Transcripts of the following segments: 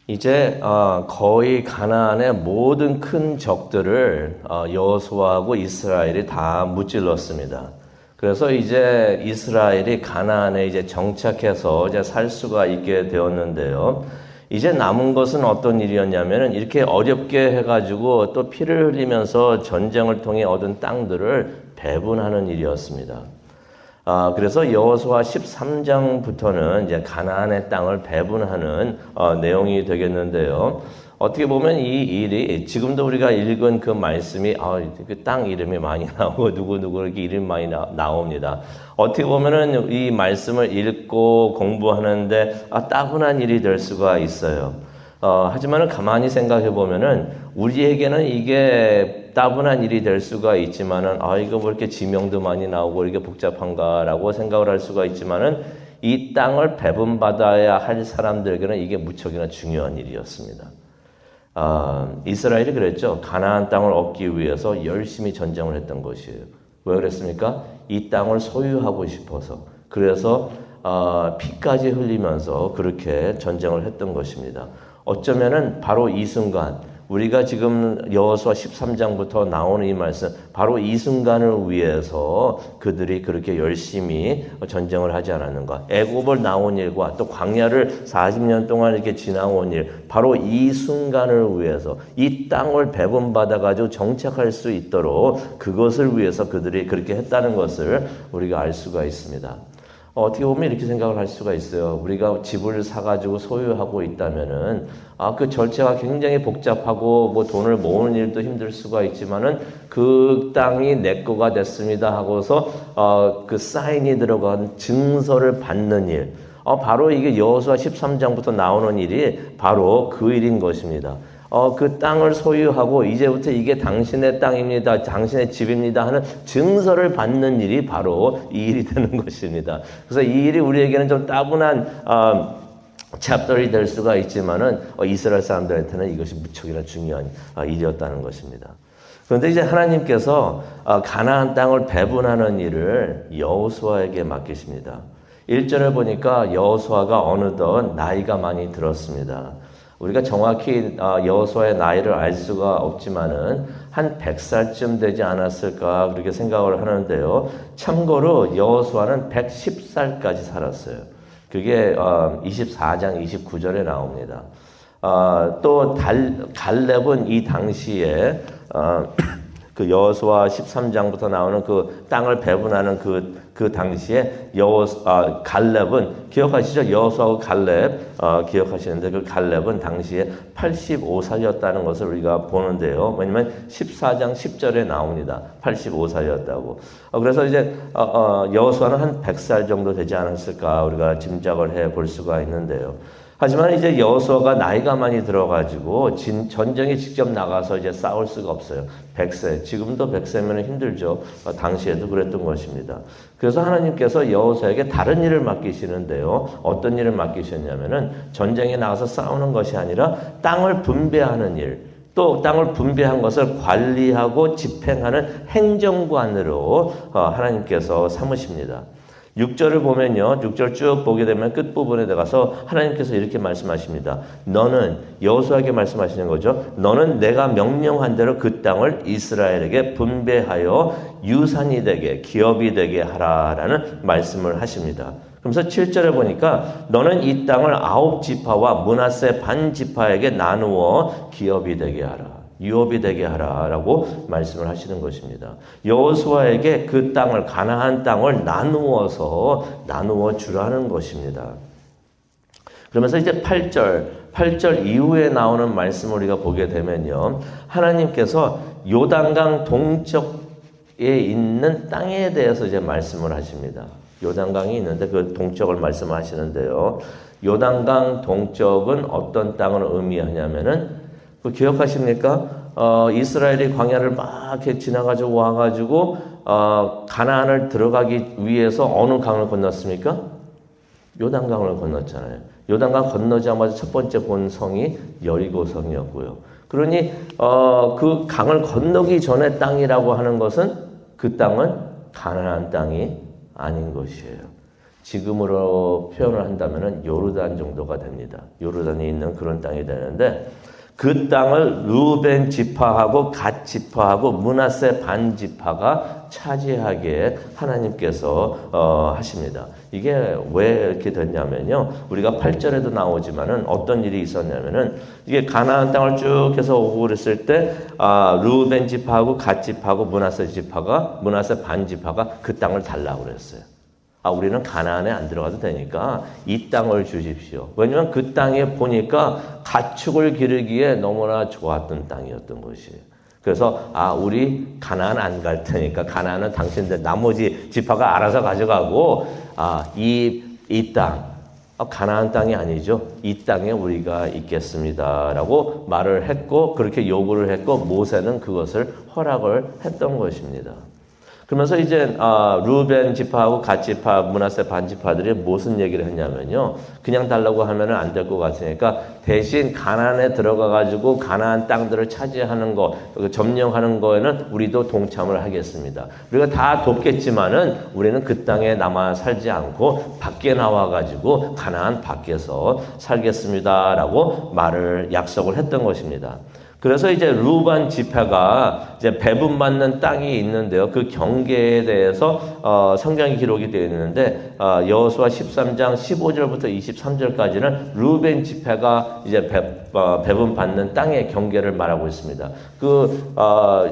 이제 거의 가나안의 모든 큰 적들을 여호수아하고 이스라엘이 다 무찔렀습니다. 그래서 이제 이스라엘이 가나안에 이제 정착해서 이제 살 수가 있게 되었는데요. 이제 남은 것은 어떤 일이었냐면은 이렇게 어렵게 해가지고 또 피를 흘리면서 전쟁을 통해 얻은 땅들을 배분하는 일이었습니다. 그래서 여호수아 13장부터는 이제 가나안의 땅을 배분하는 내용이 되겠는데요. 어떻게 보면 이 일이 지금도 우리가 읽은 그 말씀이 그 땅 이름이 많이 나오고 누구 이렇게 이름이 많이 나옵니다. 어떻게 보면은 이 말씀을 읽고 공부하는데 따분한 일이 될 수가 있어요. 하지만은 가만히 생각해 보면은 우리에게는 이게 따분한 일이 될 수가 있지만은 이거 뭐 이렇게 지명도 많이 나오고 이렇게 복잡한가라고 생각을 할 수가 있지만은 이 땅을 배분받아야 할 사람들에게는 이게 무척이나 중요한 일이었습니다. 이스라엘이 그랬죠. 가나안 땅을 얻기 위해서 열심히 전쟁을 했던 것이에요. 왜 그랬습니까? 이 땅을 소유하고 싶어서. 그래서 피까지 흘리면서 그렇게 전쟁을 했던 것입니다. 어쩌면은 바로 이 순간 우리가 지금 여호수아 13장부터 나오는 이 말씀 바로 이 순간을 위해서 그들이 그렇게 열심히 전쟁을 하지 않았는가. 애굽을 나온 일과 또 광야를 40년 동안 이렇게 지나온 일 바로 이 순간을 위해서 이 땅을 배분받아가지고 정착할 수 있도록 그것을 위해서 그들이 그렇게 했다는 것을 우리가 알 수가 있습니다. 어떻게 보면 이렇게 생각을 할 수가 있어요. 우리가 집을 사가지고 소유하고 있다면은, 그 절차가 굉장히 복잡하고, 뭐 돈을 모으는 일도 힘들 수가 있지만은, 그 땅이 내 거가 됐습니다 하고서, 그 사인이 들어간 증서를 받는 일. 바로 이게 여호수아 13장부터 나오는 일이 바로 그 일인 것입니다. 그 땅을 소유하고 이제부터 이게 당신의 땅입니다. 당신의 집입니다 하는 증서를 받는 일이 바로 이 일이 되는 것입니다. 그래서 이 일이 우리에게는 좀 따분한 챕터이 될 수가 있지만은 이스라엘 사람들한테는 이것이 무척이나 중요한 일이었다는 것입니다. 그런데 이제 하나님께서 가나안 땅을 배분하는 일을 여호수아에게 맡기십니다. 1절에 보니까 여호수아가 어느덧 나이가 많이 들었습니다. 우리가 정확히 여호수아의 나이를 알 수가 없지만은 한 100살쯤 되지 않았을까 그렇게 생각을 하는데요. 참고로 여호수아는 110살까지 살았어요. 그게 24장 29절에 나옵니다. 또 갈렙은 이 당시에 그 여호수아 13장부터 나오는 그 땅을 배분하는 그 당시에 갈렙은 기억하시죠? 여호수아하고 갈렙 기억하시는데 그 갈렙은 당시에 85살이었다는 것을 우리가 보는데요. 왜냐면 14장 10절에 나옵니다. 85살이었다고. 그래서 이제 여호수아는 한 100살 정도 되지 않았을까 우리가 짐작을 해 볼 수가 있는데요. 하지만 이제 여호수아가 나이가 많이 들어가지고 전쟁에 직접 나가서 이제 싸울 수가 없어요. 100세. 지금도 100세면 힘들죠. 당시에도 그랬던 것입니다. 그래서 하나님께서 여호수아에게 다른 일을 맡기시는데요. 어떤 일을 맡기셨냐면은 전쟁에 나가서 싸우는 것이 아니라 땅을 분배하는 일. 또 땅을 분배한 것을 관리하고 집행하는 행정관으로 하나님께서 삼으십니다. 6절을 보면요. 6절 쭉 보게 되면 끝부분에 들어가서 하나님께서 이렇게 말씀하십니다. 너는 여호수아에게 말씀하시는 거죠. 너는 내가 명령한 대로 그 땅을 이스라엘에게 분배하여 유산이 되게 기업이 되게 하라라는 말씀을 하십니다. 그러면서 7절에 보니까 너는 이 땅을 9지파와 므낫세 반지파에게 나누어 기업이 되게 하라. 유업이 되게 하라라고 말씀을 하시는 것입니다. 여호수아에게 그 땅을 가나안 땅을 나누어 주라는 것입니다. 그러면서 이제 8절 이후에 나오는 말씀을 우리가 보게 되면요. 하나님께서 요단강 동쪽에 있는 땅에 대해서 이제 말씀을 하십니다. 요단강이 있는데 그 동쪽을 말씀하시는데요. 요단강 동쪽은 어떤 땅을 의미하냐면은 그 기억하십니까? 이스라엘이 광야를 막 이렇게 지나가지고 와가지고 가나안을 들어가기 위해서 어느 강을 건넜습니까? 요단강을 건넜잖아요. 요단강 건너자마자 첫 번째 본 성이 여리고성이었고요. 그러니 그 강을 건너기 전의 땅이라고 하는 것은 그 땅은 가나안 땅이 아닌 것이에요. 지금으로 표현을 한다면은 요르단 정도가 됩니다. 요르단이 있는 그런 땅이 되는데 그 땅을 루벤 지파하고 갓 지파하고 므낫세 반 지파가 차지하게 하나님께서 하십니다. 이게 왜 이렇게 됐냐면요. 우리가 8절에도 나오지만은 어떤 일이 있었냐면은 이게 가나안 땅을 쭉 해서 오고 그랬을 때 루벤 지파하고 갓 지파하고 므낫세 반 지파가 그 땅을 달라고 그랬어요. 우리는 가나안에 안 들어가도 되니까 이 땅을 주십시오. 왜냐하면 그 땅에 보니까 가축을 기르기에 너무나 좋았던 땅이었던 것이에요. 그래서 우리 가나안 안 갈 테니까 가나안은 당신들 나머지 지파가 알아서 가져가고 이 땅 가나안 땅이 아니죠. 이 땅에 우리가 있겠습니다라고 말을 했고 그렇게 요구를 했고 모세는 그것을 허락을 했던 것입니다. 그러면서 이제 루벤 지파하고 갓 지파, 므낫세 반 지파들이 무슨 얘기를 했냐면요. 그냥 달라고 하면은 안 될 것 같으니까 대신 가나안에 들어가 가지고 가나안 땅들을 차지하는 거, 점령하는 거에는 우리도 동참을 하겠습니다. 우리가 다 돕겠지만은 우리는 그 땅에 남아 살지 않고 밖에 나와 가지고 가나안 밖에서 살겠습니다라고 약속을 했던 것입니다. 그래서 이제 루반 지파가 이제 배분받는 땅이 있는데요. 그 경계에 대해서 성경이 기록이 되어 있는데 여호수아 13장 15절부터 23절까지는 루벤 지파가 이제 배분받는 땅의 경계를 말하고 있습니다. 그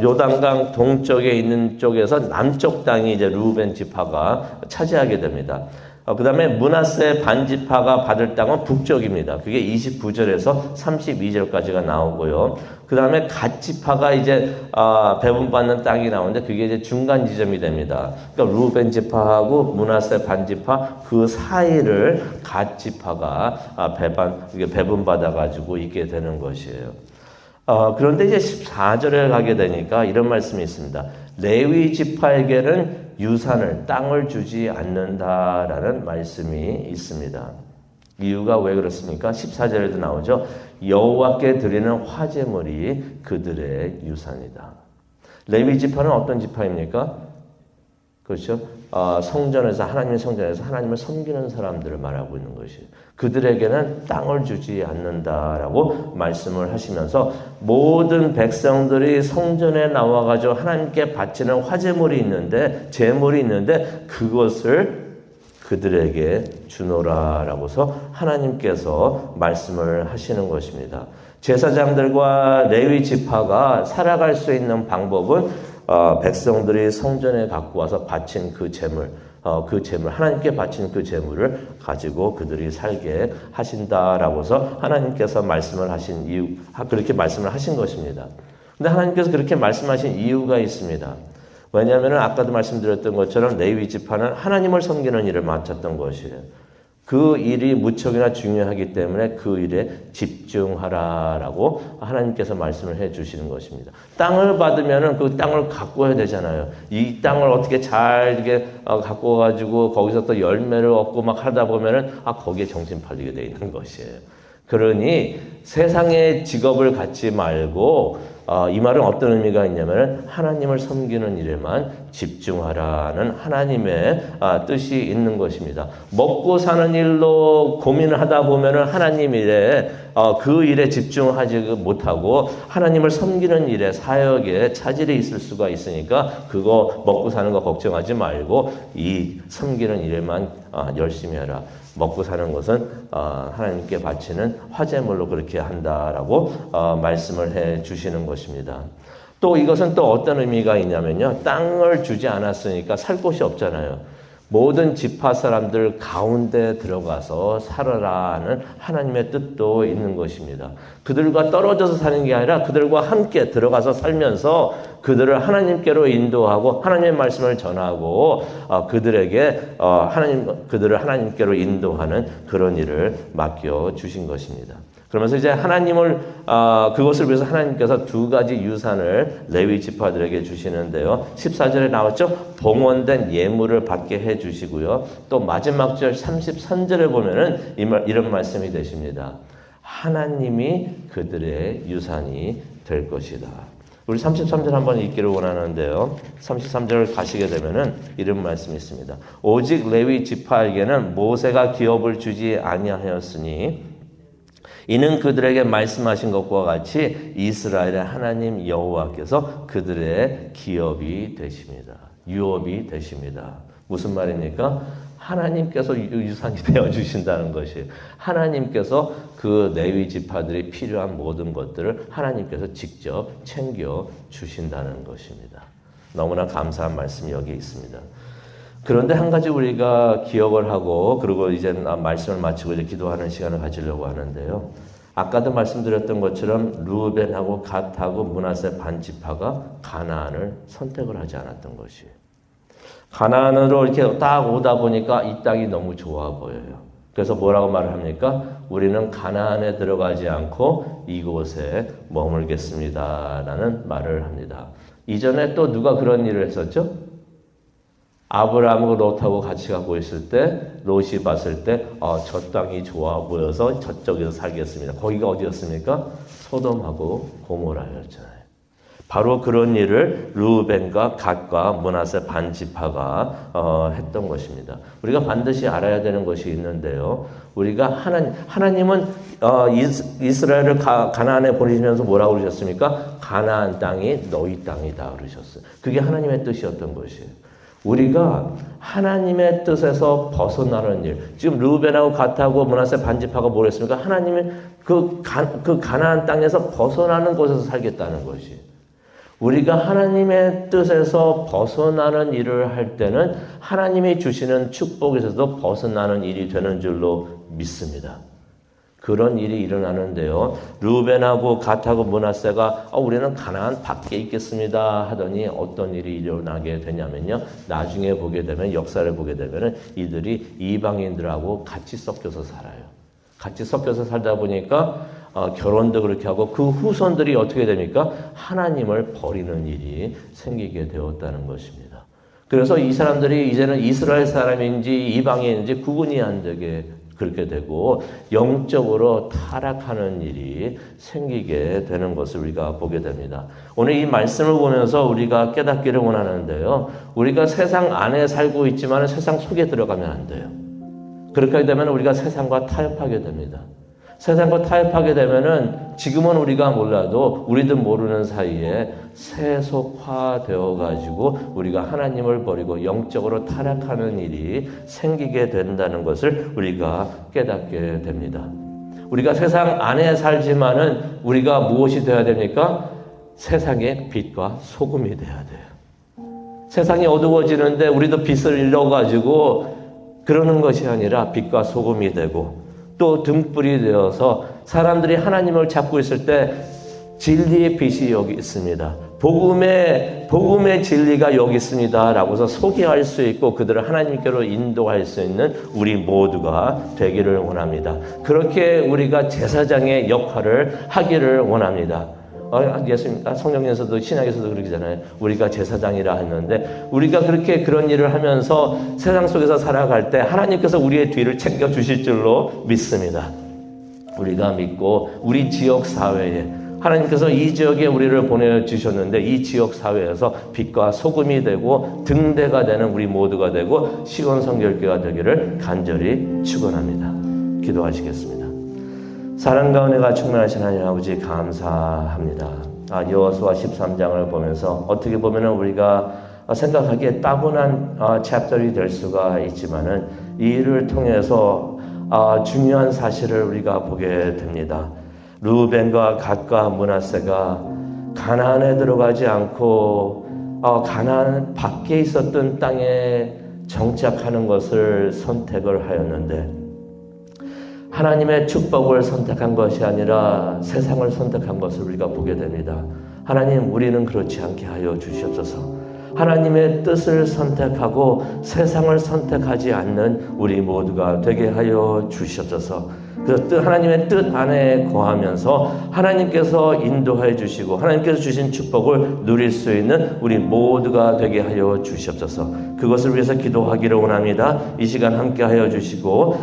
요단강 동쪽에 있는 쪽에서 남쪽 땅이 이제 루벤 지파가 차지하게 됩니다. 그 다음에 므낫세 반지파가 받을 땅은 북쪽입니다. 그게 29절에서 32절까지가 나오고요. 그 다음에 갓 지파가 이제 배분받는 땅이 나오는데 그게 이제 중간 지점이 됩니다. 그러니까 루벤 지파하고 므낫세 반지파 그 사이를 갓 지파가 배분받아 가지고 있게 되는 것이에요. 그런데 이제 14절에 가게 되니까 이런 말씀이 있습니다. 레위 지파에게는 유산을 땅을 주지 않는다라는 말씀이 있습니다. 이유가 왜 그렇습니까? 14절에도 나오죠. 여호와께 드리는 화제물이 그들의 유산이다. 레위 지파는 어떤 지파입니까? 그렇죠? 성전에서 하나님의 성전에서 하나님을 섬기는 사람들을 말하고 있는 것이에요. 그들에게는 땅을 주지 않는다라고 말씀을 하시면서 모든 백성들이 성전에 나와가지고 하나님께 바치는 화제물이 있는데 제물이 있는데 그것을 그들에게 주노라라고서 하나님께서 말씀을 하시는 것입니다. 제사장들과 레위 지파가 살아갈 수 있는 방법은 백성들이 성전에 갖고 와서 바친 그 제물, 하나님께 바친 그 제물을 가지고 그들이 살게 하신다라고서 하나님께서 말씀을 하신 이유, 그렇게 말씀을 하신 것입니다. 근데 하나님께서 그렇게 말씀하신 이유가 있습니다. 왜냐하면 아까도 말씀드렸던 것처럼 레위 지파는 하나님을 섬기는 일을 맡았던 것이에요. 그 일이 무척이나 중요하기 때문에 그 일에 집중하라라고 하나님께서 말씀을 해 주시는 것입니다. 땅을 받으면은 그 땅을 가꿔야 되잖아요. 이 땅을 어떻게 잘 이렇게 갖고 가지고 거기서 또 열매를 얻고 막 하다 보면은 거기에 정신 팔리게 돼 있는 것이에요. 그러니 세상의 직업을 갖지 말고 이 말은 어떤 의미가 있냐면 하나님을 섬기는 일에만 집중하라는 하나님의 뜻이 있는 것입니다. 먹고 사는 일로 고민을 하다 보면은 하나님 일에 그 일에 집중하지 못하고 하나님을 섬기는 일에 사역에 차질이 있을 수가 있으니까 그거 먹고 사는 거 걱정하지 말고 이 섬기는 일에만 열심히 해라. 먹고 사는 것은 하나님께 바치는 화제물로 그렇게 한다라고 말씀을 해 주시는 것입니다. 또 이것은 또 어떤 의미가 있냐면요. 땅을 주지 않았으니까 살 곳이 없잖아요. 모든 지파 사람들 가운데 들어가서 살아라는 하나님의 뜻도 있는 것입니다. 그들과 떨어져서 사는 게 아니라 그들과 함께 들어가서 살면서 그들을 하나님께로 인도하고 하나님의 말씀을 전하고 그들을 하나님께로 인도하는 그런 일을 맡겨 주신 것입니다. 그러면서 이제 그것을 위해서 하나님께서 두 가지 유산을 레위 지파들에게 주시는데요. 14절에 나왔죠. 봉헌된 예물을 받게 해 주시고요. 또 마지막 절 33절에 보면은 이런 말씀이 되십니다. 하나님이 그들의 유산이 될 것이다. 우리 33절 한번 읽기를 원하는데요. 33절을 가시게 되면은 이런 말씀이 있습니다. 오직 레위 지파에게는 모세가 기업을 주지 아니하였으니 이는 그들에게 말씀하신 것과 같이 이스라엘의 하나님 여호와께서 그들의 기업이 되십니다. 유업이 되십니다. 무슨 말입니까? 하나님께서 유산이 되어주신다는 것이에요. 하나님께서 그 레위 지파들이 필요한 모든 것들을 하나님께서 직접 챙겨주신다는 것입니다. 너무나 감사한 말씀이 여기 있습니다. 그런데 한 가지 우리가 기억을 하고 그리고 이제 말씀을 마치고 이제 기도하는 시간을 가지려고 하는데요. 아까도 말씀드렸던 것처럼 루벤하고 갓하고 므낫세 반 지파가 가나안을 선택을 하지 않았던 것이에요. 가나안으로 이렇게 딱 오다 보니까 이 땅이 너무 좋아 보여요. 그래서 뭐라고 말을 합니까? 우리는 가나안에 들어가지 않고 이곳에 머물겠습니다. 라는 말을 합니다. 이전에 또 누가 그런 일을 했었죠? 아브라함과 롯하고 같이 가고 있을 때 롯이 봤을 때 저 땅이 좋아 보여서 저쪽에서 살겠습니다. 거기가 어디였습니까? 소돔하고 고모라였잖아요. 바로 그런 일을 루벤과 갓과 므낫세 반 지파가 했던 것입니다. 우리가 반드시 알아야 되는 것이 있는데요. 우리가 하나님은 이스라엘을 가나안에 보내시면서 뭐라고 그러셨습니까? 가나안 땅이 너희 땅이다 그러셨어요. 그게 하나님의 뜻이었던 것이에요. 우리가 하나님의 뜻에서 벗어나는 일. 지금 르우벤하고 갓하고 므낫세 반 지파가 뭘 했습니까? 하나님의 그 가나안 땅에서 벗어나는 곳에서 살겠다는 것이. 우리가 하나님의 뜻에서 벗어나는 일을 할 때는 하나님이 주시는 축복에서도 벗어나는 일이 되는 줄로 믿습니다. 그런 일이 일어나는데요. 르우벤하고 갓하고 므낫세가 우리는 가나안 밖에 있겠습니다 하더니 어떤 일이 일어나게 되냐면요. 나중에 보게 되면 역사를 보게 되면 이들이 이방인들하고 같이 섞여서 살아요. 같이 섞여서 살다 보니까 결혼도 그렇게 하고 그 후손들이 어떻게 됩니까? 하나님을 버리는 일이 생기게 되었다는 것입니다. 그래서 이 사람들이 이제는 이스라엘 사람인지 이방인인지 구분이 안 되게 그렇게 되고 영적으로 타락하는 일이 생기게 되는 것을 우리가 보게 됩니다. 오늘 이 말씀을 보면서 우리가 깨닫기를 원하는데요. 우리가 세상 안에 살고 있지만 세상 속에 들어가면 안 돼요. 그렇게 되면 우리가 세상과 타협하게 됩니다. 세상과 타협하게 되면은 지금은 우리가 몰라도 우리도 모르는 사이에 세속화되어 가지고 우리가 하나님을 버리고 영적으로 타락하는 일이 생기게 된다는 것을 우리가 깨닫게 됩니다. 우리가 세상 안에 살지만은 우리가 무엇이 되어야 됩니까? 세상의 빛과 소금이 되어야 돼요. 세상이 어두워지는데 우리도 빛을 잃어가지고 그러는 것이 아니라 빛과 소금이 되고 또 등불이 되어서 사람들이 하나님을 찾고 있을 때 진리의 빛이 여기 있습니다. 복음의 진리가 여기 있습니다. 라고서 소개할 수 있고 그들을 하나님께로 인도할 수 있는 우리 모두가 되기를 원합니다. 그렇게 우리가 제사장의 역할을 하기를 원합니다. 예수님, 성경에서도 신약에서도 그러잖아요. 우리가 제사장이라 했는데 우리가 그렇게 그런 일을 하면서 세상 속에서 살아갈 때 하나님께서 우리의 뒤를 챙겨주실 줄로 믿습니다. 우리가 믿고 우리 지역 사회에 하나님께서 이 지역에 우리를 보내주셨는데 이 지역 사회에서 빛과 소금이 되고 등대가 되는 우리 모두가 되고 시온 성결교가 되기를 간절히 축원합니다. 기도하시겠습니다. 사랑과 은혜가 충만하신 하나님 아버지 감사합니다. 여호수아 13장을 보면서 어떻게 보면 우리가 생각하기에 따분한 챕터이 될 수가 있지만은 이 일을 통해서 중요한 사실을 우리가 보게 됩니다. 르우벤과 갓과 므낫세가 가나안에 들어가지 않고 가나안 밖에 있었던 땅에 정착하는 것을 선택을 하였는데 하나님의 축복을 선택한 것이 아니라 세상을 선택한 것을 우리가 보게 됩니다. 하나님, 우리는 그렇지 않게 하여 주시옵소서. 하나님의 뜻을 선택하고 세상을 선택하지 않는 우리 모두가 되게 하여 주시옵소서. 그 하나님의 뜻 안에 거하면서 하나님께서 인도해 주시고 하나님께서 주신 축복을 누릴 수 있는 우리 모두가 되게 하여 주시옵소서. 그것을 위해서 기도하기를 원합니다. 이 시간 함께 하여 주시고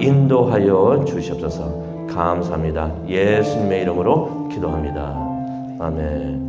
인도하여 주시옵소서. 감사합니다. 예수님의 이름으로 기도합니다. 아멘.